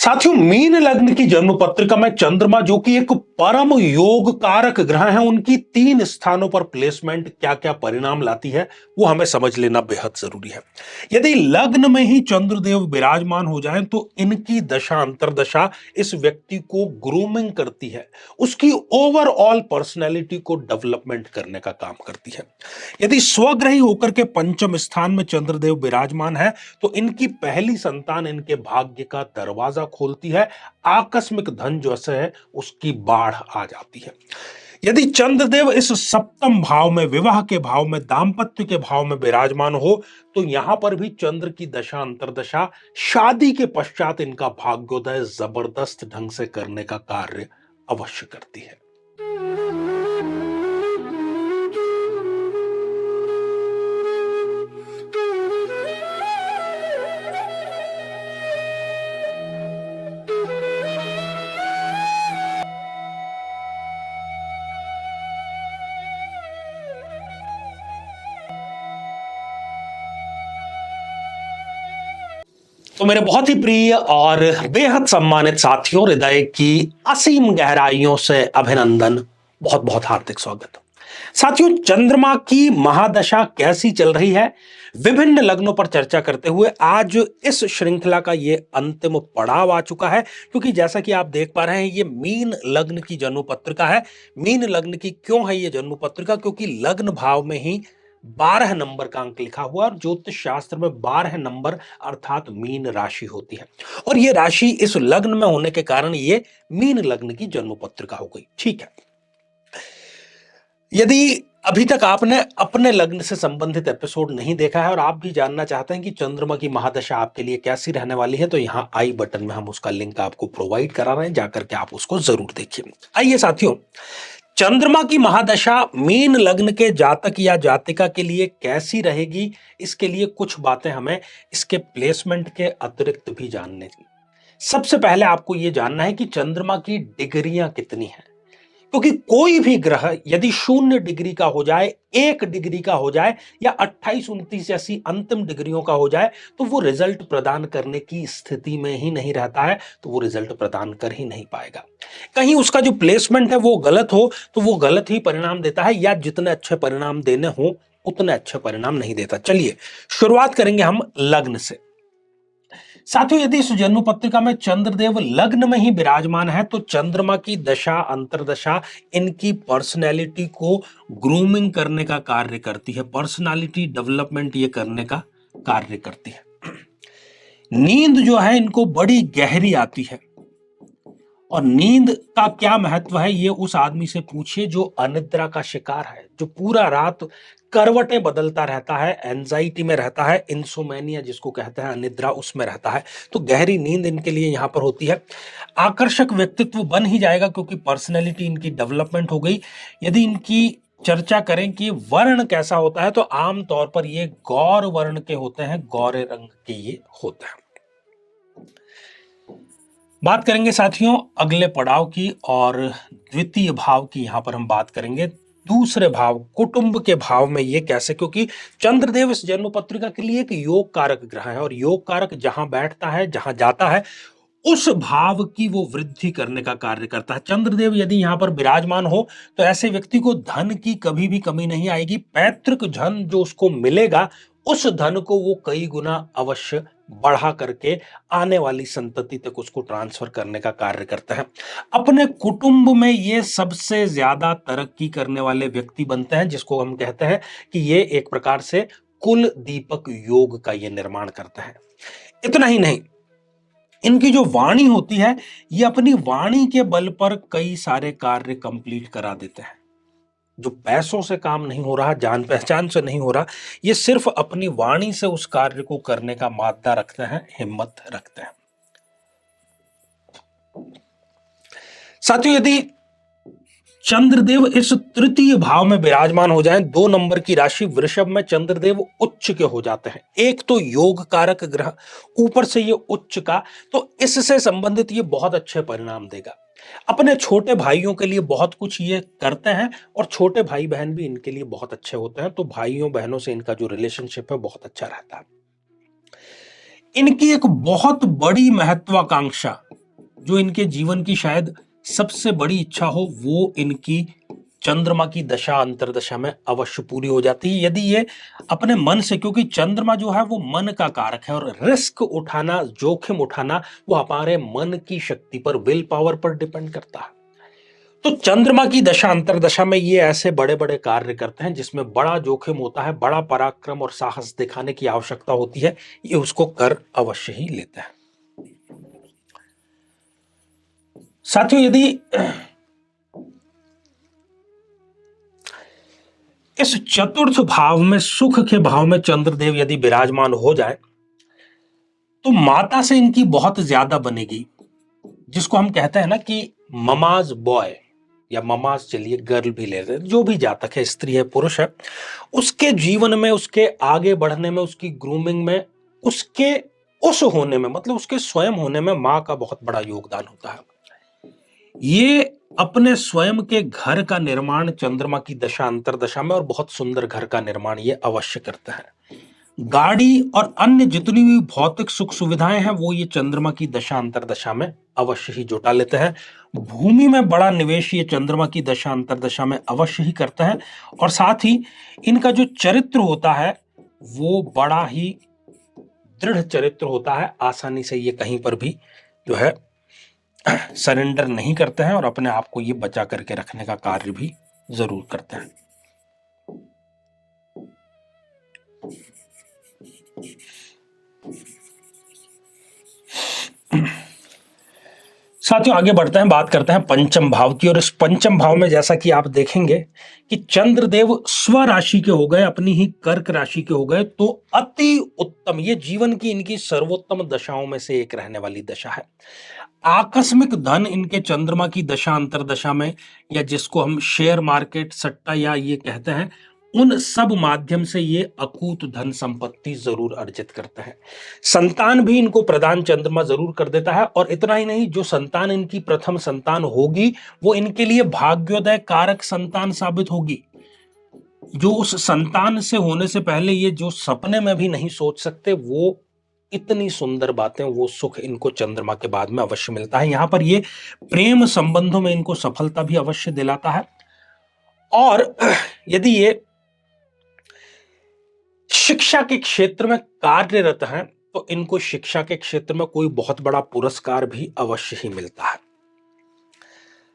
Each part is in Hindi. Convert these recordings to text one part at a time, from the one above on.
साथियों, मीन लग्न की जन्म पत्रिका में चंद्रमा जो कि एक परम योग कारक ग्रह है, उनकी 3 स्थानों पर प्लेसमेंट क्या क्या परिणाम लाती है वो हमें समझ लेना बेहद जरूरी है। यदि लग्न में ही चंद्रदेव विराजमान हो जाएं तो इनकी दशा अंतरदशा इस व्यक्ति को ग्रूमिंग करती है, उसकी ओवरऑल पर्सनैलिटी को डेवलपमेंट करने का काम करती है। यदि स्वग्रही होकर के पंचम स्थान में चंद्रदेव विराजमान है तो इनकी पहली संतान इनके भाग्य का दरवाजा खोलती है, आकस्मिक धन जो है उसकी बाढ़ आ जाती है। यदि चंद्रदेव इस सप्तम भाव में, विवाह के भाव में, दाम्पत्य के भाव में विराजमान हो तो यहां पर भी चंद्र की दशा अंतरदशा शादी के पश्चात इनका भाग्योदय जबरदस्त ढंग से करने का कार्य अवश्य करती है। तो मेरे बहुत ही प्रिय और बेहद सम्मानित साथियों, हृदय की असीम गहराइयों से अभिनंदन, बहुत बहुत हार्दिक स्वागत। साथियों, चंद्रमा की महादशा कैसी चल रही है, विभिन्न लग्नों पर चर्चा करते हुए आज इस श्रृंखला का ये अंतिम पड़ाव आ चुका है। क्योंकि जैसा कि आप देख पा रहे हैं, ये मीन लग्न की जन्म पत्रिका है। मीन लग्न की क्यों है ये जन्म पत्रिका? क्योंकि लग्न भाव में ही 12 नंबर का अंक लिखा हुआ और ज्योतिष शास्त्र में 12 नंबर अर्थात मीन राशि होती है, और ये राशि इस लग्न में होने के कारण ये मीन लग्न की जन्म पत्रिका हो गई। ठीक है, यदि अभी तक आपने अपने लग्न से संबंधित एपिसोड नहीं देखा है और आप भी जानना चाहते हैं कि चंद्रमा की महादशा आपके लिए कैसी रहने वाली है, तो यहां आई बटन में हम उसका लिंक आपको प्रोवाइड करा रहे हैं, जाकर के आप उसको जरूर देखिए। आइए साथियों, चंद्रमा की महादशा मीन लग्न के जातक या जातिका के लिए कैसी रहेगी, इसके लिए कुछ बातें हमें इसके प्लेसमेंट के अतिरिक्त भी जानने की। सबसे पहले आपको यह जानना है कि चंद्रमा की डिग्रियां कितनी हैं, क्योंकि कोई भी ग्रह यदि 0 डिग्री का हो जाए, 1 डिग्री का हो जाए या 28, 29 ऐसी अंतिम डिग्रियों का हो जाए तो वो रिजल्ट प्रदान करने की स्थिति में ही नहीं रहता है, तो वो रिजल्ट प्रदान कर ही नहीं पाएगा। कहीं उसका जो प्लेसमेंट है वो गलत हो तो वो गलत ही परिणाम देता है, या जितने अच्छे परिणाम देने हो उतने अच्छे परिणाम नहीं देता। चलिए शुरुआत करेंगे हम लग्न से। साथियों, यदि इस जन्म पत्रिका में चंद्रदेव लग्न में ही विराजमान है तो चंद्रमा की दशा अंतरदशा इनकी पर्सनैलिटी को ग्रूमिंग करने का कार्य करती है, पर्सनालिटी डेवलपमेंट ये करने का कार्य करती है। नींद जो है इनको बड़ी गहरी आती है, और नींद का क्या महत्व है ये उस आदमी से पूछिए जो अनिद्रा का शिकार है, जो पूरा रात करवटें बदलता रहता है, एंजाइटी में रहता है, इंसोमेनिया जिसको कहते हैं, अनिद्रा, उसमें रहता है। तो गहरी नींद इनके लिए यहां पर होती है। आकर्षक व्यक्तित्व बन ही जाएगा क्योंकि पर्सनैलिटी इनकी डेवलपमेंट हो गई। यदि इनकी चर्चा करें कि वर्ण कैसा होता है तो आमतौर पर ये गौर वर्ण के होते हैं, गौरे रंग के ये होते हैं। बात करेंगे साथियों अगले पड़ाव की, और द्वितीय भाव की यहां पर हम बात करेंगे। दूसरे भाव, कुटुंब के भाव में ये कैसे? क्योंकि चंद्रदेव इस जन्म पत्रिका के लिए एक योग कारक ग्रह है, और योग कारक जहां बैठता है, जहां जाता है, उस भाव की वो वृद्धि करने का कार्य करता है। चंद्रदेव यदि यहां पर विराजमान हो तो ऐसे व्यक्ति को धन की कभी भी कमी नहीं आएगी। पैतृक धन जो उसको मिलेगा, उस धन को वो कई गुना अवश्य बढ़ा करके आने वाली संतति तक उसको ट्रांसफर करने का कार्य करता है। अपने कुटुंब में ये सबसे ज्यादा तरक्की करने वाले व्यक्ति बनते हैं, जिसको हम कहते हैं कि ये एक प्रकार से कुल दीपक योग का ये निर्माण करते हैं। इतना ही नहीं, इनकी जो वाणी होती है, ये अपनी वाणी के बल पर कई सारे कार्य कंप्लीट करा देते हैं। जो पैसों से काम नहीं हो रहा, जान पहचान से नहीं हो रहा, ये सिर्फ अपनी वाणी से उस कार्य को करने का मादा रखते हैं, हिम्मत रखते हैं। साथियों, यदि चंद्रदेव इस तृतीय भाव में विराजमान हो जाएं, 2 नंबर की राशि वृषभ में चंद्रदेव उच्च के हो जाते हैं। एक तो योग कारक ग्रह, ऊपर से ये उच्च का, तो इससे संबंधित ये बहुत अच्छे परिणाम देगा। अपने छोटे भाइयों के लिए बहुत कुछ ये करते हैं, और छोटे भाई बहन भी इनके लिए बहुत अच्छे होते हैं, तो भाइयों बहनों से इनका जो रिलेशनशिप है बहुत अच्छा रहता है। इनकी एक बहुत बड़ी महत्वाकांक्षा जो इनके जीवन की शायद सबसे बड़ी इच्छा हो वो इनकी चंद्रमा की दशा अंतरदशा में अवश्य पूरी हो जाती है, यदि ये अपने मन से, क्योंकि चंद्रमा जो है वो मन का कारक है और रिस्क उठाना, जोखिम उठाना वो हमारे मन की शक्ति पर, विल पावर पर डिपेंड करता है। तो चंद्रमा की दशा अंतरदशा में ये ऐसे बड़े बड़े कार्य करते हैं जिसमें बड़ा जोखिम होता है, बड़ा पराक्रम और साहस दिखाने की आवश्यकता होती है, ये उसको कर अवश्य ही लेते हैं। साथियों, यदि इस चतुर्थ भाव में, सुख के भाव में चंद्रदेव यदि विराजमान हो जाए तो माता से इनकी बहुत ज्यादा बनेगी, जिसको हम कहते हैं ना कि ममाज बॉय या ममाज, चलिए गर्ल भी ले रहे हैं, जो भी जातक है, स्त्री है पुरुष है, उसके जीवन में, उसके आगे बढ़ने में, उसकी ग्रूमिंग में, उसके उस होने में, मतलब उसके स्वयं होने में मां का बहुत बड़ा योगदान होता है। ये अपने स्वयं के घर का निर्माण चंद्रमा की दशा अंतरदशा में, और बहुत सुंदर घर का निर्माण ये अवश्य करते हैं। गाड़ी और अन्य जितनी भी भौतिक सुख सुविधाएं हैं वो ये चंद्रमा की दशा अंतरदशा में अवश्य ही जुटा लेते हैं। भूमि में बड़ा निवेश ये चंद्रमा की दशा अंतरदशा में अवश्य ही करते हैं, और साथ ही इनका जो चरित्र होता है वो बड़ा ही दृढ़ चरित्र होता है। आसानी से ये कहीं पर भी जो है सरेंडर नहीं करते हैं और अपने आप को ये बचा करके रखने का कार्य भी जरूर करते हैं। साथियों, आगे बढ़ते हैं, बात करते हैं पंचम भाव की। और इस पंचम भाव में जैसा कि आप देखेंगे कि चंद्रदेव स्व राशि के हो गए, अपनी ही कर्क राशि के हो गए, तो अति उत्तम, ये जीवन की इनकी सर्वोत्तम दशाओं में से एक रहने वाली दशा है। आकस्मिक धन इनके चंद्रमा की दशा अंतरदशा में, या जिसको हम शेयर मार्केट, सट्टा या ये कहते हैं, उन सब माध्यम से ये अकूत धन संपत्ति जरूर अर्जित करते हैं। संतान भी इनको प्रदान चंद्रमा जरूर कर देता है, और इतना ही नहीं, जो संतान इनकी प्रथम संतान होगी वो इनके लिए भाग्योदय कारक संतान साबित होगी। जो उस संतान से होने से पहले ये जो सपने में भी नहीं सोच सकते, वो इतनी सुंदर बातें, वो सुख इनको चंद्रमा के बाद में अवश्य मिलता है। यहां पर ये प्रेम संबंधों में इनको सफलता भी अवश्य दिलाता है। और यदि ये शिक्षा के क्षेत्र में कार्यरत हैं तो इनको शिक्षा के क्षेत्र में कोई बहुत बड़ा पुरस्कार भी अवश्य ही मिलता है।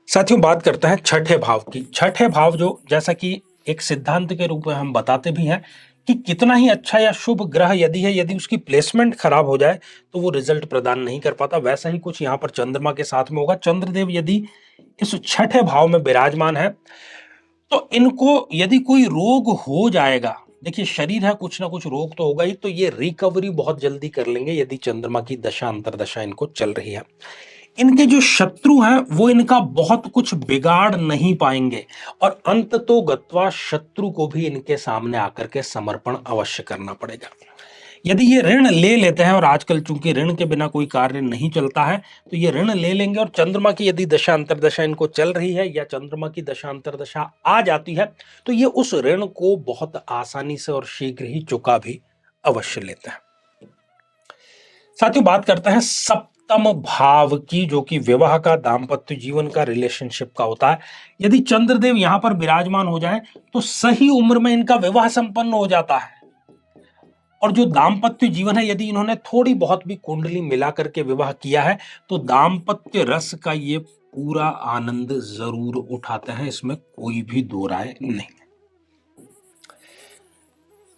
साथियों, बात करते हैं छठे भाव की। छठे भाव जो, जैसा कि एक सिद्धांत के रूप में हम बताते भी हैं कि कितना ही अच्छा या शुभ ग्रह यदि है, यदि उसकी प्लेसमेंट खराब हो जाए तो वो रिजल्ट प्रदान नहीं कर पाता, वैसा ही कुछ यहां पर चंद्रमा के साथ में होगा। चंद्रदेव यदि इस छठे भाव में विराजमान है तो इनको यदि कोई रोग हो जाएगा, देखिए शरीर है, कुछ ना कुछ रोग तो होगा ही, तो ये रिकवरी बहुत जल्दी कर लेंगे यदि चंद्रमा की दशा अंतरदशा इनको चल रही है। इनके जो शत्रु हैं वो इनका बहुत कुछ बिगाड़ नहीं पाएंगे, और अंत तो गत्वा शत्रु को भी इनके सामने आकर के समर्पण अवश्य करना पड़ेगा। यदि ये ऋण ले लेते हैं, और आजकल चूंकि ऋण के बिना कोई कार्य नहीं चलता है, तो ये ऋण ले लेंगे, और चंद्रमा की यदि दशा अंतरदशा इनको चल रही है या चंद्रमा की दशा अंतरदशा आ जाती है तो ये उस ऋण को बहुत आसानी से और शीघ्र ही चुका भी अवश्य लेते हैं। साथियों, बात करते हैं सप्तम भाव की, जो कि विवाह का, दाम्पत्य जीवन का, रिलेशनशिप का होता है। यदि चंद्रदेव यहां पर विराजमान हो जाए तो सही उम्र में इनका विवाह संपन्न हो जाता है, और जो दाम्पत्य जीवन है, यदि इन्होंने थोड़ी बहुत भी कुंडली मिला करके विवाह किया है तो दाम्पत्य रस का ये पूरा आनंद जरूर उठाते हैं, इसमें कोई भी दो राय नहीं।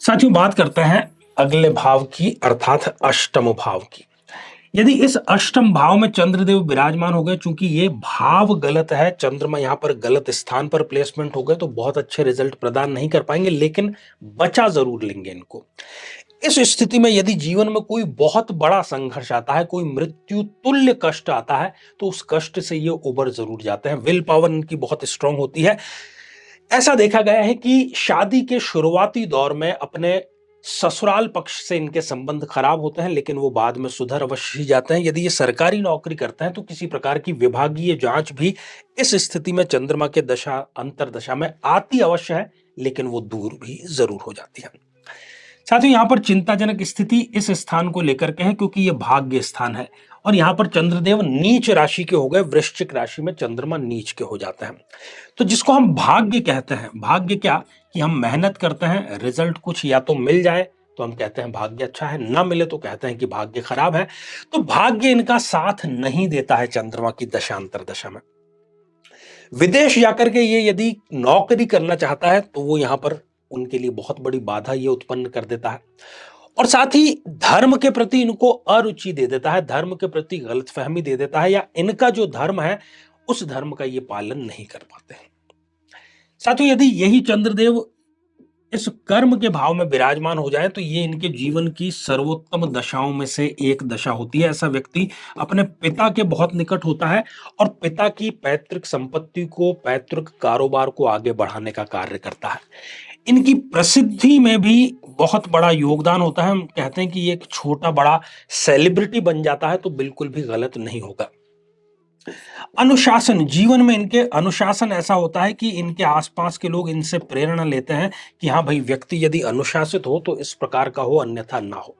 साथियों, बात करते हैं अगले भाव की, अर्थात अष्टम भाव की। यदि इस अष्टम भाव में चंद्रदेव विराजमान हो गए, चूंकि ये भाव गलत है, चंद्रमा यहां पर गलत स्थान पर प्लेसमेंट हो गए, तो बहुत अच्छे रिजल्ट प्रदान नहीं कर पाएंगे, लेकिन बचा जरूर लेंगे इनको। इस स्थिति में यदि जीवन में कोई बहुत बड़ा संघर्ष आता है, कोई मृत्यु तुल्य कष्ट आता है, तो उस कष्ट से ये उबर जरूर जाते हैं। विल पावर इनकी बहुत स्ट्रांग होती है। ऐसा देखा गया है कि शादी के शुरुआती दौर में अपने ससुराल पक्ष से इनके संबंध खराब होते हैं, लेकिन वो बाद में सुधर अवश्य ही जाते हैं। यदि ये सरकारी नौकरी करते हैं तो किसी प्रकार की विभागीय जांच भी इस स्थिति में चंद्रमा के दशा अंतरदशा में आती अवश्य है, लेकिन वो दूर भी जरूर हो जाती है। साथियों, यहां पर चिंताजनक स्थिति इस स्थान को लेकर के है, क्योंकि यह भाग्य स्थान है और यहां पर चंद्रदेव नीच राशि के हो गए, वृश्चिक राशि में चंद्रमा नीच के हो जाते हैं। तो जिसको हम भाग्य कहते हैं, भाग्य क्या कि हम मेहनत करते हैं, रिजल्ट कुछ या तो मिल जाए तो हम कहते हैं भाग्य अच्छा है, ना मिले तो कहते हैं कि भाग्य खराब है। तो भाग्य इनका साथ नहीं देता है चंद्रमा की दशांतर दशा में। विदेश जाकर के ये यदि नौकरी करना चाहता है तो वो यहां पर उनके लिए बहुत बड़ी बाधा ये उत्पन्न कर देता है, और साथ ही धर्म के प्रति इनको अरुचि दे देता है, धर्म के प्रति गलतफहमी दे देता है, या इनका जो धर्म है उस धर्म का ये पालन नहीं कर पाते हैं। साथियों, यदि यही चंद्रदेव इस कर्म के भाव में विराजमान हो जाए तो ये इनके जीवन की सर्वोत्तम दशाओं में से एक दशा होती है। ऐसा व्यक्ति अपने पिता के बहुत निकट होता है और पिता की पैतृक संपत्ति को, पैतृक कारोबार को आगे बढ़ाने का कार्य करता है। इनकी प्रसिद्धि में भी बहुत बड़ा योगदान होता है। हम कहते हैं कि ये एक छोटा बड़ा सेलिब्रिटी बन जाता है तो बिल्कुल भी गलत नहीं होगा। अनुशासन, जीवन में इनके अनुशासन ऐसा होता है कि इनके आसपास के लोग इनसे प्रेरणा लेते हैं कि हाँ भाई, व्यक्ति यदि अनुशासित हो तो इस प्रकार का हो, अन्यथा ना हो।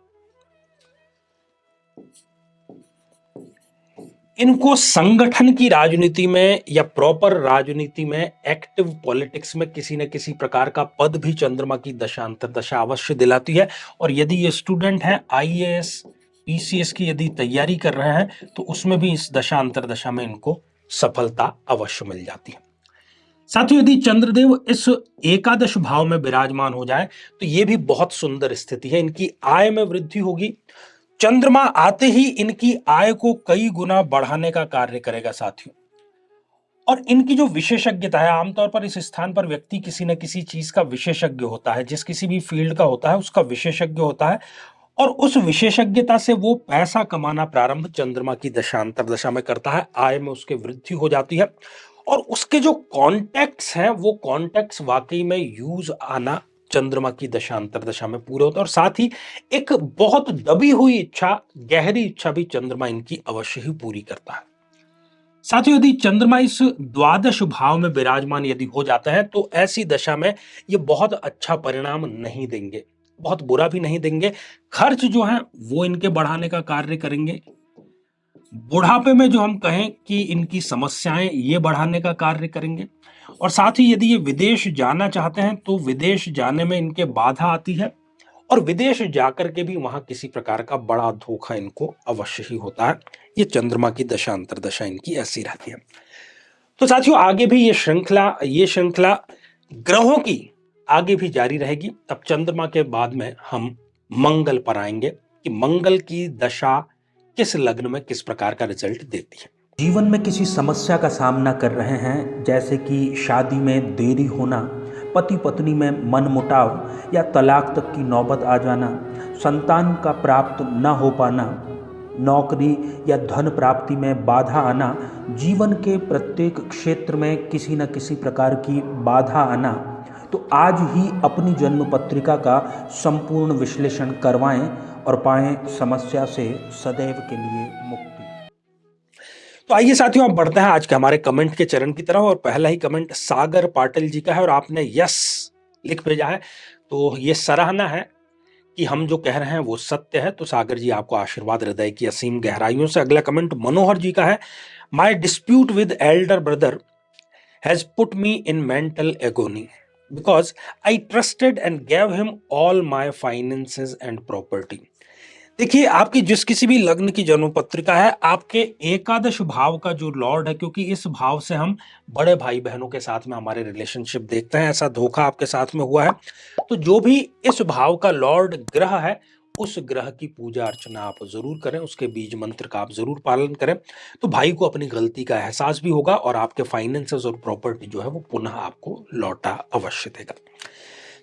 इनको संगठन की राजनीति में या प्रॉपर राजनीति में, एक्टिव पॉलिटिक्स में किसी न किसी प्रकार का पद भी चंद्रमा की दशांतर दशा अवश्य दिलाती है। और यदि ये स्टूडेंट है आईएएस पीसीएस की यदि तैयारी कर रहे हैं तो उसमें भी इस दशांतर दशा में इनको सफलता अवश्य मिल जाती है। साथियों, यदि चंद्रदेव इस एकादश भाव में विराजमान हो जाए तो यह भी बहुत सुंदर स्थिति है। इनकी आय में वृद्धि होगी। चंद्रमा आते ही इनकी आय को कई गुना बढ़ाने का कार्य करेगा साथियों। और इनकी जो विशेषज्ञता है, आमतौर पर इस स्थान पर व्यक्ति किसी न किसी चीज का विशेषज्ञ होता है, जिस किसी भी फील्ड का होता है उसका विशेषज्ञ होता है, और उस विशेषज्ञता से वो पैसा कमाना प्रारंभ चंद्रमा की दशांतर दशा में करता है। आय में उसके वृद्धि हो जाती है और उसके जो कॉन्टैक्ट्स हैं वो कॉन्टैक्ट्स वाकई में यूज आना चंद्रमा की दशांतर दशा में पूरे होता है। और साथ ही एक बहुत दबी हुई इच्छा, गहरी इच्छा भी चंद्रमा इनकी अवश्य ही पूरी करता है। साथियों, यदि चंद्रमा इस द्वादश भाव में विराजमान यदि हो जाता है तो ऐसी दशा में ये बहुत अच्छा परिणाम नहीं देंगे, बहुत बुरा भी नहीं देंगे। खर्च जो है वो इनके बढ़ाने का कार्य करेंगे। बुढ़ापे में जो हम कहें कि इनकी समस्याएं ये बढ़ाने का कार्य करेंगे। और साथ ही यदि ये विदेश जाना चाहते हैं तो विदेश जाने में इनके बाधा आती है, और विदेश जाकर के भी वहां किसी प्रकार का बड़ा धोखा इनको अवश्य ही होता है। ये चंद्रमा की दशांतर दशा इनकी ऐसी रहती है। तो साथियों, आगे भी ये श्रृंखला ग्रहों की आगे भी जारी रहेगी। अब चंद्रमा के बाद में हम मंगल पर आएंगे कि मंगल की दशा किस लग्न में किस प्रकार का रिजल्ट देती है। जीवन में किसी समस्या का सामना कर रहे हैं, जैसे कि शादी में देरी होना, पति पत्नी में मनमुटाव या तलाक तक की नौबत आ जाना, संतान का प्राप्त न हो पाना, नौकरी या धन प्राप्ति में बाधा आना, जीवन के प्रत्येक क्षेत्र में किसी न किसी प्रकार की बाधा आना, तो आज ही अपनी जन्म पत्रिका का संपूर्ण विश्लेषण करवाएं और पाएं समस्या से सदैव के लिए मुक्ति। तो आइए साथियों, अब बढ़ते हैं आज के हमारे कमेंट के चरण की तरफ। और पहला ही कमेंट सागर पाटिल जी का है और आपने यस लिख भेजा है, तो ये सराहना है कि हम जो कह रहे हैं वो सत्य है। तो सागर जी, आपको आशीर्वाद हृदय की असीम गहराइयों से। अगला कमेंट मनोहर जी का है। My dispute with elder brother has put me in mental agony because I trusted and gave him all my finances and property. देखिए, आपकी जिस किसी भी लग्न की जन्म पत्रिका है, आपके एकादश भाव का जो लॉर्ड है, क्योंकि इस भाव से हम बड़े भाई बहनों के साथ में हमारे रिलेशनशिप देखते हैं, ऐसा धोखा आपके साथ में हुआ है। तो जो भी इस भाव का लॉर्ड ग्रह है, उस ग्रह की पूजा अर्चना आप जरूर करें, उसके बीज मंत्र का आप जरूर पालन करें। तो भाई को अपनी गलती का एहसास भी होगा और आपके फाइनेंसेस और प्रॉपर्टी जो है वो पुनः आपको लौटा अवश्य देगा।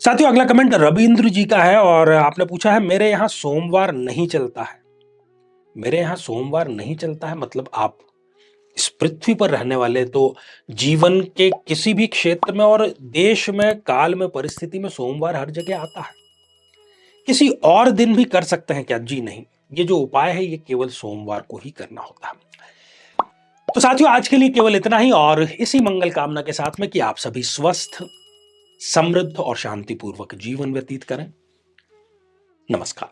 साथियों, अगला कमेंट रविंद्र जी का है और आपने पूछा है, मेरे यहां सोमवार नहीं चलता है। मेरे यहां सोमवार नहीं चलता है मतलब आप इस पृथ्वी पर रहने वाले तो जीवन के किसी भी क्षेत्र में और देश में, काल में, परिस्थिति में सोमवार हर जगह आता है। किसी और दिन भी कर सकते हैं क्या? जी नहीं, ये जो उपाय है ये केवल सोमवार को ही करना होता है। तो साथियों, आज के लिए केवल इतना ही, और इसी मंगल कामना के साथ में कि आप सभी स्वस्थ, समृद्ध और शांतिपूर्वक जीवन व्यतीत करें। नमस्कार।